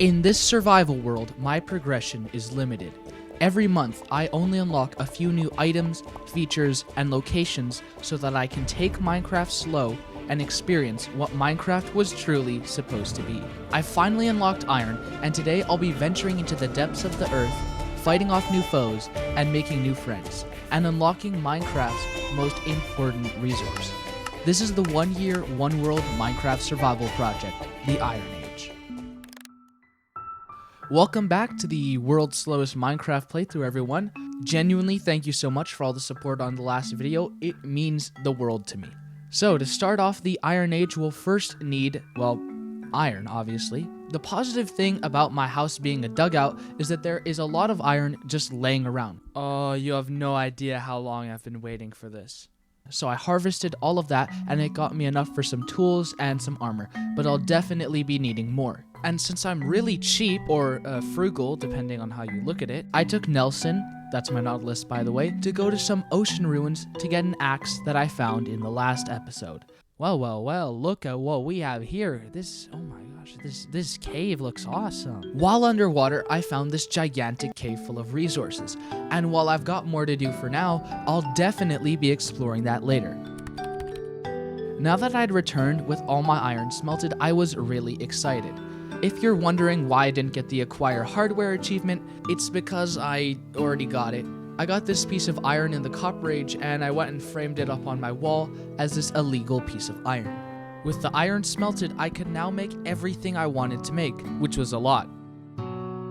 In this survival world, my progression is limited. Every month, I only unlock a few new items, features, and locations so that I can take Minecraft slow and experience what Minecraft was truly supposed to be. I finally unlocked iron, and today I'll be venturing into the depths of the earth, fighting off new foes, and making new friends, and unlocking Minecraft's most important resource. This is the 1 year, 1 world Minecraft survival project, the Iron Age. Welcome back to the world's slowest Minecraft playthrough, everyone. Genuinely, thank you so much for all the support on the last video. It means the world to me. So, to start off the Iron Age, we'll first need, well, iron, obviously. The positive thing about my house being a dugout is that there is a lot of iron just laying around. Oh, you have no idea how long I've been waiting for this. So I harvested all of that, and it got me enough for some tools and some armor, but I'll definitely be needing more. And since I'm really cheap, or frugal, depending on how you look at it, I took Nelson, that's my Nautilus by the way, to go to some ocean ruins to get an axe that I found in the last episode. Well, look at what we have here. Oh my gosh, this cave looks awesome. While underwater, I found this gigantic cave full of resources, and while I've got more to do for now, I'll definitely be exploring that later. Now that I'd returned with all my iron smelted, I was really excited. If you're wondering why I didn't get the acquire hardware achievement, it's because I already got it. I got this piece of iron in the Copper Age, and I went and framed it up on my wall as this illegal piece of iron. With the iron smelted, I could now make everything I wanted to make, which was a lot.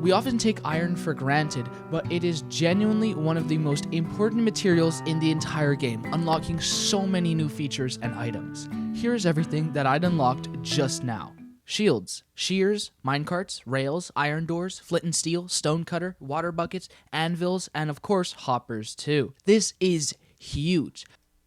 We often take iron for granted, but it is genuinely one of the most important materials in the entire game, unlocking so many new features and items. Here's everything that I'd unlocked just now. Shields, shears, minecarts, rails, iron doors, flint and steel, stone cutter, water buckets, anvils, and of course hoppers too. This is huge.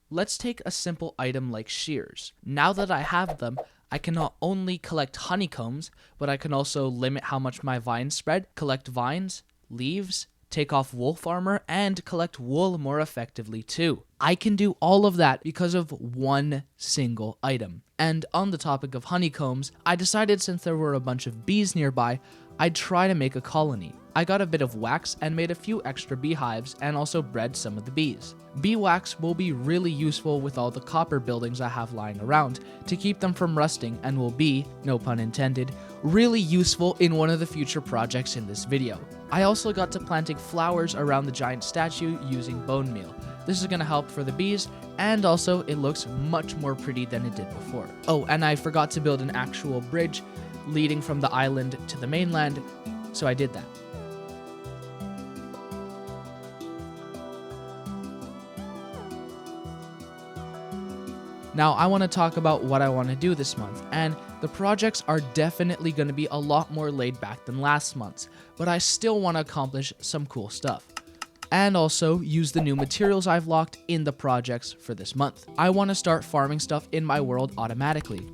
Let's take a simple item like shears. Now that I have them, I can not only collect honeycombs, but I can also limit how much my vines spread, collect vines, leaves, take off wolf armor, and collect wool more effectively too. I can do all of that because of one single item. And on the topic of honeycombs, I decided since there were a bunch of bees nearby, I'd try to make a colony. I got a bit of wax and made a few extra beehives and also bred some of the bees. Bee wax will be really useful with all the copper buildings I have lying around to keep them from rusting, and will be, no pun intended, really useful in one of the future projects in this video. I also got to planting flowers around the giant statue using bone meal. This is going to help for the bees, and also it looks much more pretty than it did before. Oh, and I forgot to build an actual bridge leading from the island to the mainland, so I did that. Now, I want to talk about what I want to do this month, and the projects are definitely going to be a lot more laid back than last month's, but I still want to accomplish some cool stuff. And also use the new materials I've locked in the projects for this month. I want to start farming stuff in my world automatically.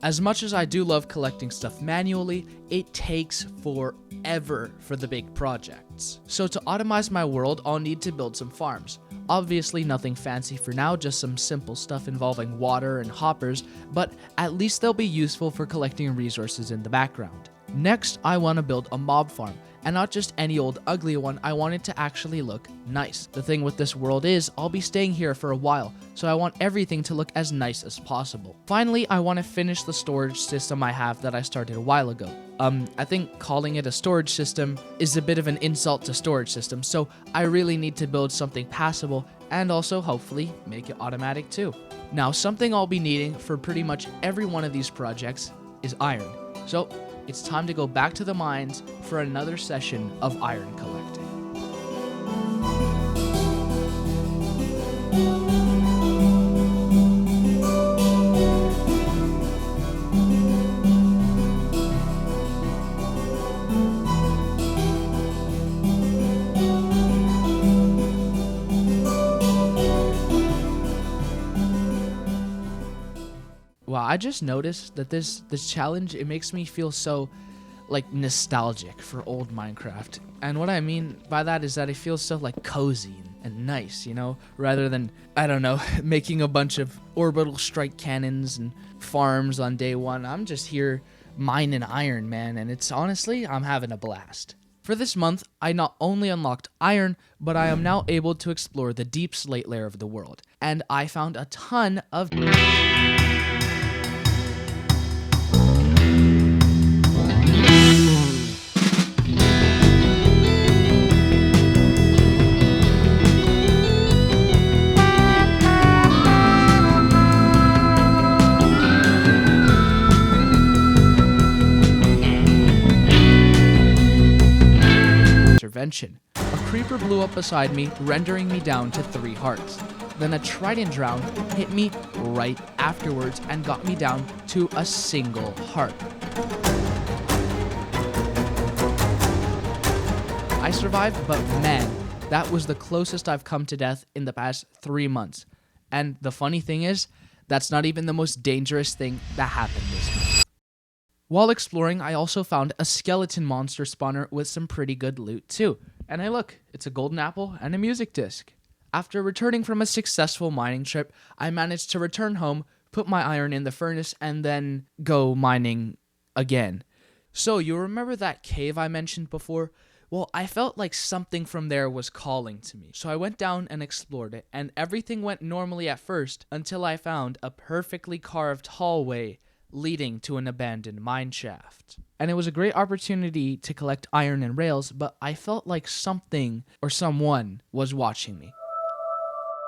As much as I do love collecting stuff manually, it takes forever for the big projects. So to optimize my world, I'll need to build some farms. Obviously nothing fancy for now, just some simple stuff involving water and hoppers, but at least they'll be useful for collecting resources in the background. Next, I want to build a mob farm, and not just any old ugly one. I want it to actually look nice. The thing with this world is, I'll be staying here for a while, so I want everything to look as nice as possible. Finally, I want to finish the storage system I have that I started a while ago. I think calling it a storage system is a bit of an insult to storage systems, so I really need to build something passable, and also hopefully make it automatic too. Now, something I'll be needing for pretty much every one of these projects is iron. So it's time to go back to the mines for another session of iron collecting. Wow, I just noticed that this challenge, it makes me feel so like nostalgic for old Minecraft. And what I mean by that is that it feels so like cozy and nice, you know, rather than, I don't know, making a bunch of orbital strike cannons and farms on day one. I'm just here mining iron, man, and it's honestly, I'm having a blast. For this month, I not only unlocked iron, but I am now able to explore the deep slate layer of the world, and I found a ton of intervention. A creeper blew up beside me, rendering me down to 3 hearts. Then a trident drown hit me right afterwards and got me down to a single heart. I survived, but man, that was the closest I've come to death in the past 3 months. And the funny thing is, that's not even the most dangerous thing that happened this month. While exploring, I also found a skeleton monster spawner with some pretty good loot too. And hey look, it's a golden apple and a music disc. After returning from a successful mining trip, I managed to return home, put my iron in the furnace, and then go mining again. So you remember that cave I mentioned before? Well, I felt like something from there was calling to me. So I went down and explored it, and everything went normally at first until I found a perfectly carved hallway leading to an abandoned mine shaft. And it was a great opportunity to collect iron and rails, but I felt like something or someone was watching me.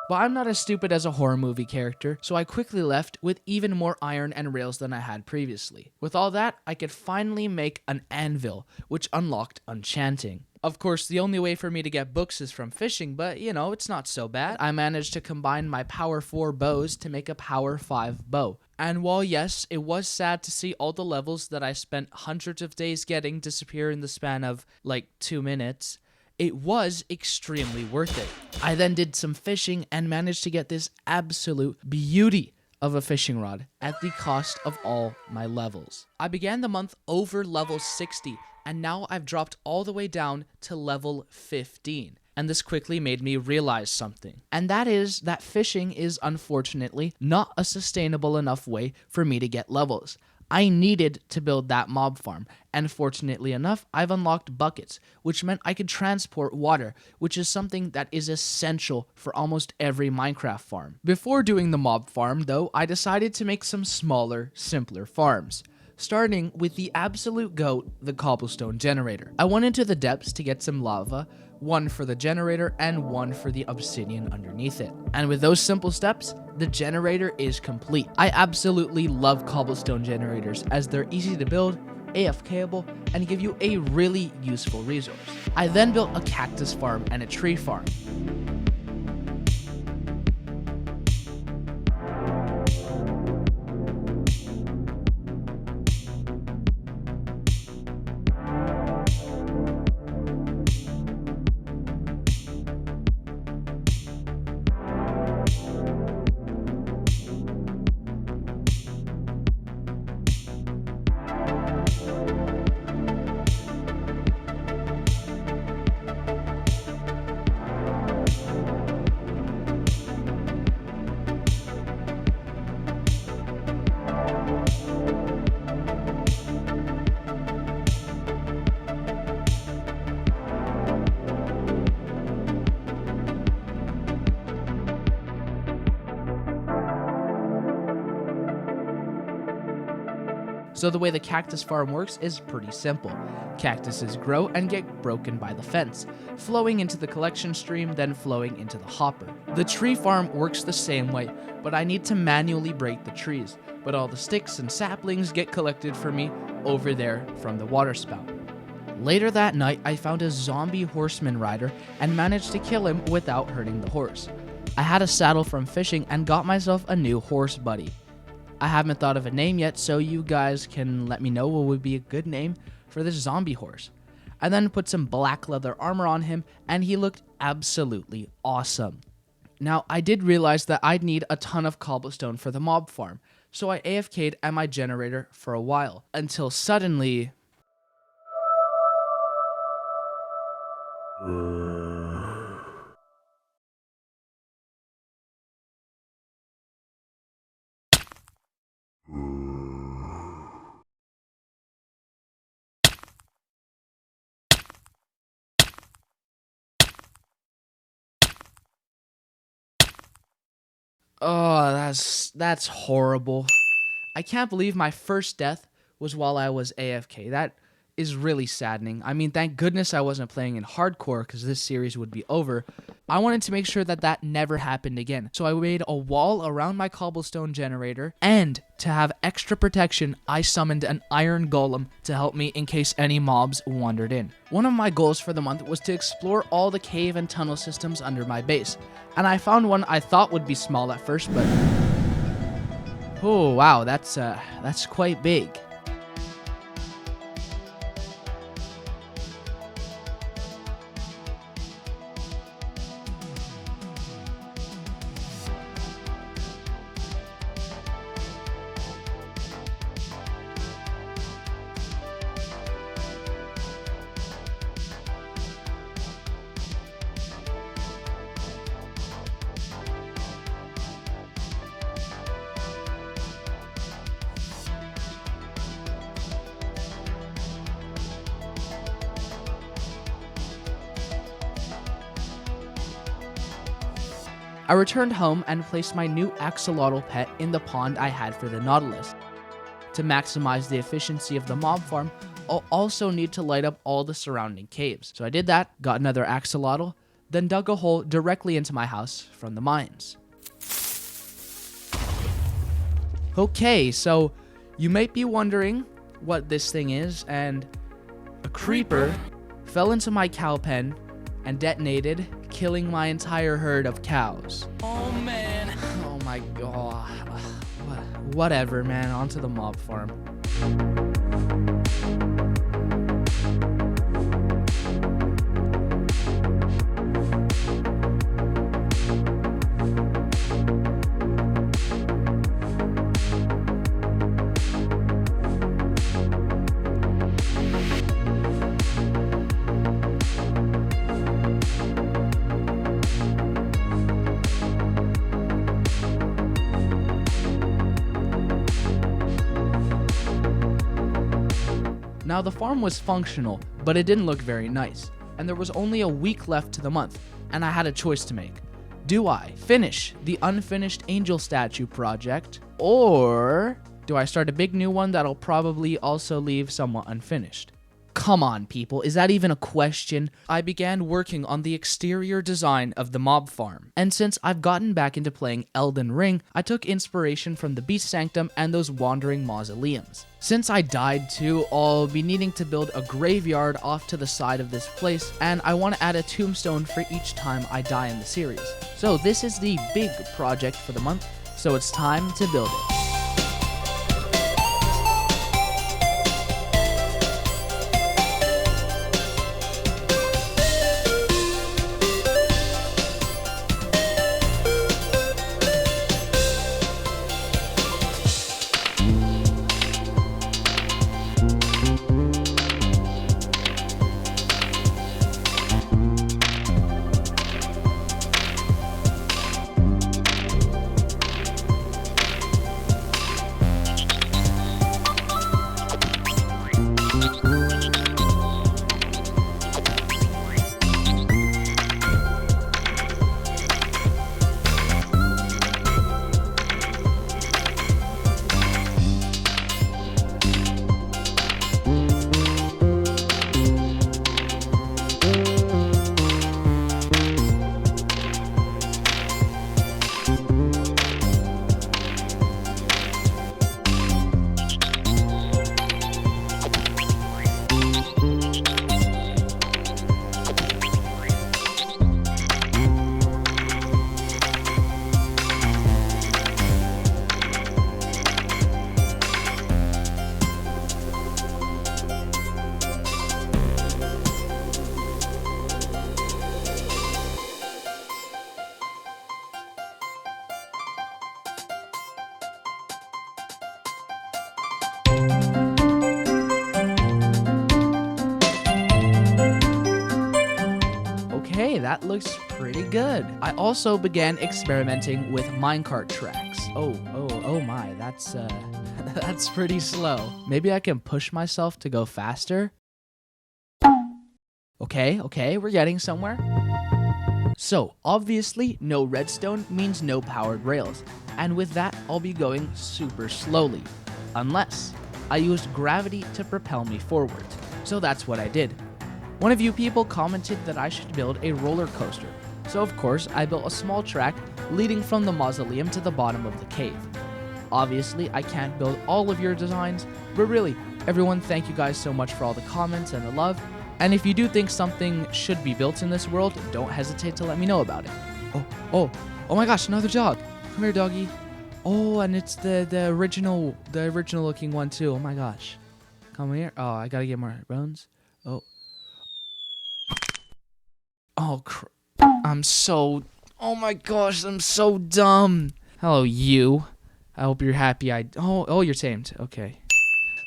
But I'm not as stupid as a horror movie character, so I quickly left with even more iron and rails than I had previously. With all that, I could finally make an anvil, which unlocked enchanting. Of course, the only way for me to get books is from fishing, but you know, it's not so bad. I managed to combine my power 4 bows to make a power 5 bow. And while yes, it was sad to see all the levels that I spent hundreds of days getting disappear in the span of like 2 minutes, it was extremely worth it. I then did some fishing and managed to get this absolute beauty of a fishing rod at the cost of all my levels. I began the month over level 60, and now I've dropped all the way down to level 15. And this quickly made me realize something. And that is that fishing is unfortunately not a sustainable enough way for me to get levels. I needed to build that mob farm, and fortunately enough, I've unlocked buckets, which meant I could transport water, which is something that is essential for almost every Minecraft farm. Before doing the mob farm, though, I decided to make some smaller, simpler farms. Starting with the absolute GOAT, the cobblestone generator. I went into the depths to get some lava, one for the generator and one for the obsidian underneath it. And with those simple steps, the generator is complete. I absolutely love cobblestone generators as they're easy to build, AFKable, and give you a really useful resource. I then built a cactus farm and a tree farm. So the way the cactus farm works is pretty simple. Cactuses grow and get broken by the fence, flowing into the collection stream, then flowing into the hopper. The tree farm works the same way, but I need to manually break the trees, but all the sticks and saplings get collected for me over there from the water spout. Later that night, I found a zombie horseman rider and managed to kill him without hurting the horse. I had a saddle from fishing and got myself a new horse buddy. I haven't thought of a name yet, so you guys can let me know what would be a good name for this zombie horse. I then put some black leather armor on him, and he looked absolutely awesome. Now, I did realize that I'd need a ton of cobblestone for the mob farm, so I AFK'd at my generator for a while, until suddenly... Oh, that's horrible. I can't believe my first death was while I was AFK. That is really saddening. I mean, thank goodness I wasn't playing in hardcore because this series would be over. I wanted to make sure that that never happened again. So I made a wall around my cobblestone generator, and to have extra protection, I summoned an iron golem to help me in case any mobs wandered in. One of my goals for the month was to explore all the cave and tunnel systems under my base, and I found one I thought would be small at first, but oh wow, that's quite big. I returned home and placed my new axolotl pet in the pond I had for the Nautilus. To maximize the efficiency of the mob farm, I'll also need to light up all the surrounding caves. So I did that, got another axolotl, then dug a hole directly into my house from the mines. Okay, so you might be wondering what this thing is, and a creeper fell into my cow pen and detonated, killing my entire herd of cows. Oh man. Oh my god. Whatever, man. Onto the mob farm. Now the farm was functional, but it didn't look very nice, and there was only a week left to the month, and I had a choice to make. Do I finish the unfinished angel statue project, or do I start a big new one that'll probably also leave somewhat unfinished? Come on, people, is that even a question? I began working on the exterior design of the mob farm, and since I've gotten back into playing Elden Ring, I took inspiration from the Beast Sanctum and those wandering mausoleums. Since I died too, I'll be needing to build a graveyard off to the side of this place, and I want to add a tombstone for each time I die in the series. So this is the big project for the month, so it's time to build it. Okay, that looks pretty good. I also began experimenting with minecart tracks. Oh my, that's that's pretty slow. Maybe I can push myself to go faster. Okay, we're getting somewhere. So, obviously, no redstone means no powered rails, and with that, I'll be going super slowly, unless I used gravity to propel me forward. So that's what I did. One of you people commented that I should build a roller coaster, so of course I built a small track leading from the mausoleum to the bottom of the cave. Obviously, I can't build all of your designs, but really, everyone, thank you guys so much for all the comments and the love. And if you do think something should be built in this world, don't hesitate to let me know about it. Oh my gosh, another dog. Come here, doggy. Oh, and it's the original looking one too. Oh my gosh. Come here. Oh, I gotta get more bones. Oh, oh my gosh, I'm so dumb. Hello, you. I hope you're happy. Oh, you're tamed. Okay.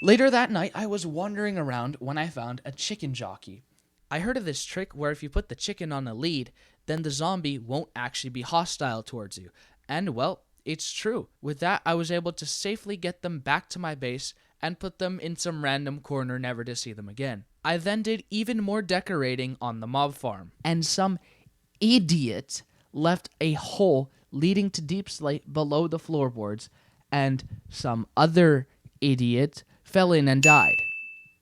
Later that night, I was wandering around when I found a chicken jockey. I heard of this trick where if you put the chicken on a lead, then the zombie won't actually be hostile towards you. And well, it's true. With that, I was able to safely get them back to my base and put them in some random corner never to see them again. I then did even more decorating on the mob farm. And some idiot left a hole leading to deep slate below the floorboards, and some other idiot fell in and died.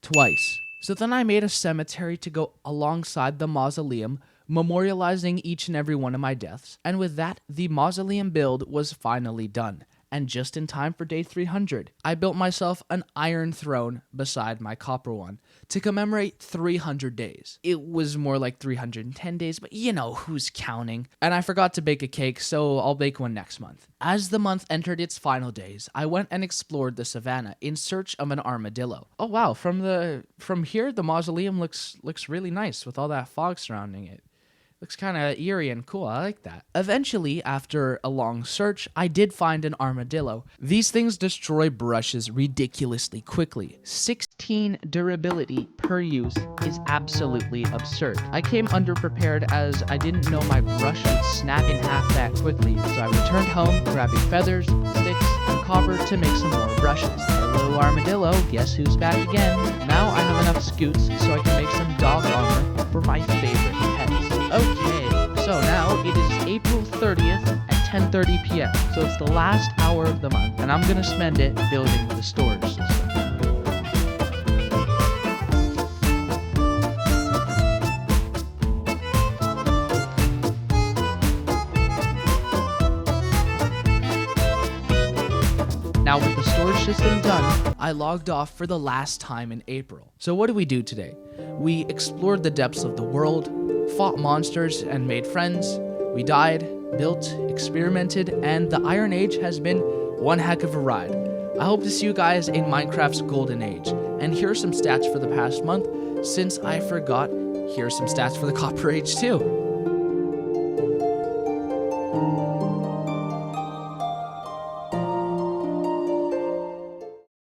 Twice. So then I made a cemetery to go alongside the mausoleum, memorializing each and every one of my deaths. And with that, the mausoleum build was finally done. And just in time for day 300, I built myself an iron throne beside my copper one to commemorate 300 days. It was more like 310 days, but you know who's counting. And I forgot to bake a cake, so I'll bake one next month. As the month entered its final days, I went and explored the savannah in search of an armadillo. Oh wow, from here the mausoleum looks really nice with all that fog surrounding it. Looks kind of eerie and cool. I like that. Eventually, after a long search, I did find an armadillo. These things destroy brushes ridiculously quickly. 16 durability per use is absolutely absurd. I came underprepared as I didn't know my brush would snap in half that quickly, so I returned home, grabbing feathers, sticks, and copper to make some more brushes. Hello, armadillo. Guess who's back again? Now I have enough scoots so I can make some dog armor for my favorite pets. Okay, so now it is April 30th at 10:30 p.m. So it's the last hour of the month, and I'm gonna spend it building the storage system. Now with the storage system done, I logged off for the last time in April. So what did we do today? We explored the depths of the world, fought monsters and made friends. We died, built, experimented, and the Iron Age has been one heck of a ride. I hope to see you guys in Minecraft's golden age. And here are some stats for the past month. Since I forgot, here are some stats for the Copper Age too.